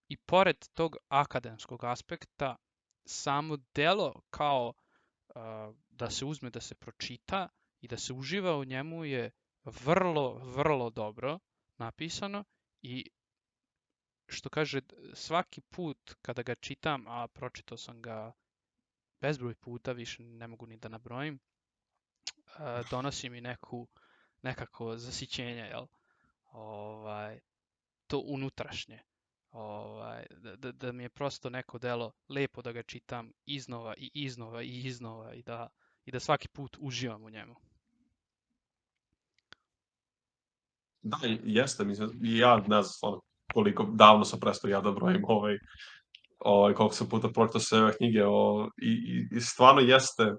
i pored tog akademskog aspekta, samo delo kao da se uzme da se pročita i da se uživa u njemu je vrlo, vrlo dobro napisano i što kaže, svaki put kada ga čitam, a pročitao sam ga bezbroj puta, više ne mogu ni da nabrojim, donosi mi nekako zasićenje, jel? To unutrašnje. Da mi je prosto neko delo lepo da ga čitam iznova i iznova i iznova i da svaki put uživam u njemu. Da, jeste, mislim, ja ne znam stvarno koliko davno sam prestao ja da brojim koliko sam puta pročitao sve ove knjige i stvarno jeste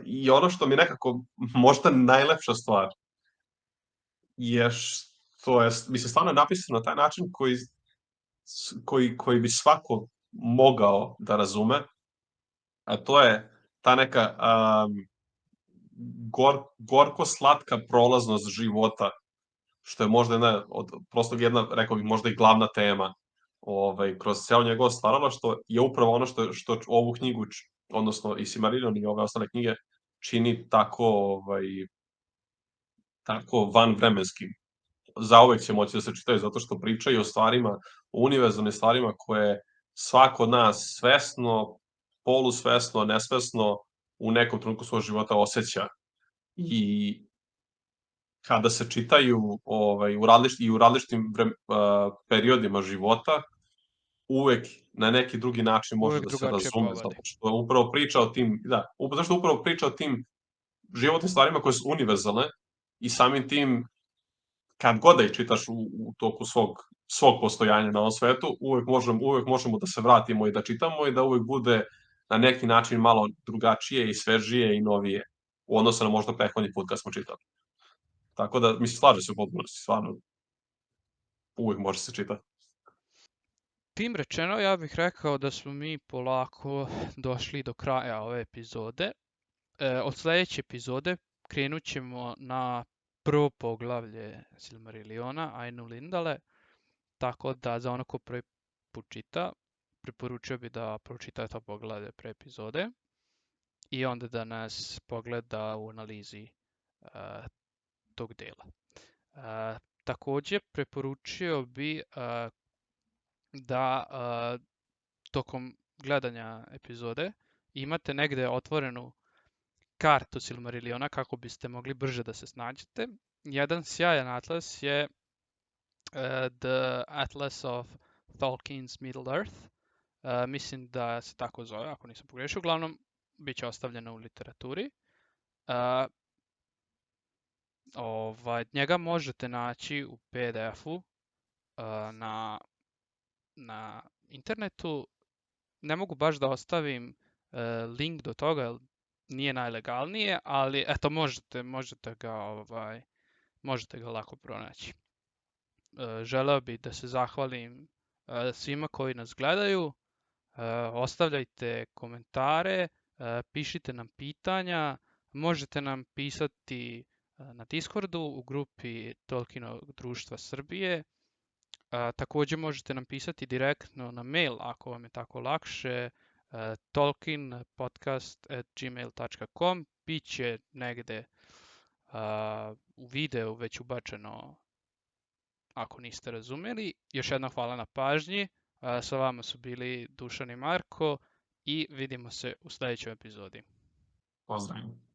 i ono što mi nekako možda najlepša stvar je što je, mislim, stvarno je napisano na taj način koji bi svako mogao da razume, a to je ta neka gorko-slatka prolaznost života, što je možda jedna, rekao bih, možda i glavna tema kroz celo njegovo stvaralaštvo, je upravo ono što ovu knjigu, odnosno i Silmarillion i ove ostale knjige, čini tako vanvremenskim. Zauvek će moći da se čitaju, zato što pričaju o stvarima, o univerzalnim stvarima koje svako od nas svesno, polusvesno, nesvesno u nekom trenutku svog života osjeća. I kada se čitaju u različitim periodima života, uvek na neki drugi način može Uvek da se drugačije razume, pogodi. zato što upravo priča o tim, da, zašto upravo priča o tim životnim stvarima koje su univerzalne i samim tim, kad god da ih čitaš u toku svog postojanja na ovom svetu, uvek možemo da se vratimo i da čitamo i da uvek bude na neki način malo drugačije i svežije i novije u odnosu na možda prethodni put kad smo čitali. Tako da, mislim, slažem se u potpunosti, stvarno, uvek može se čitati. Tim rečeno, ja bih rekao da smo mi polako došli do kraja ove epizode. Od sledeće epizode krenut ćemo na prvo poglavlje Silmarilliona, Ainulindale, tako da za ono ko prvi put čita, preporučio bi da pročita to poglavlje pre epizode i onda da nas pogleda u analizi tog dela. Takođe, preporučio bi da tokom gledanja epizode imate negde otvorenu kartu Silmarilliona kako biste mogli brže da se snađete. Jedan sjajan atlas je The Atlas of Tolkien's Middle Earth. Mislim da se tako zove, ako nisam pogrešio. Uglavnom, bit će ostavljeno u literaturi. Njega možete naći u PDF-u na internetu. Ne mogu baš da ostavim link do toga, nije najlegalnije, ali eto možete ga lako pronaći. Želeo bih da se zahvalim svima koji nas gledaju. Ostavljajte komentare, pišite nam pitanja, možete nam pisati na Discordu u grupi Tolkienovog društva Srbije. Takođe možete nam pisati direktno na mail ako vam je tako lakše, tolkienpodcast@gmail.com. Biće negde u videu već ubačeno ako niste razumeli. Još jednom hvala na pažnji. Sa vama su bili Dušan i Marko i vidimo se u sledećoj epizodi. Pozdravim.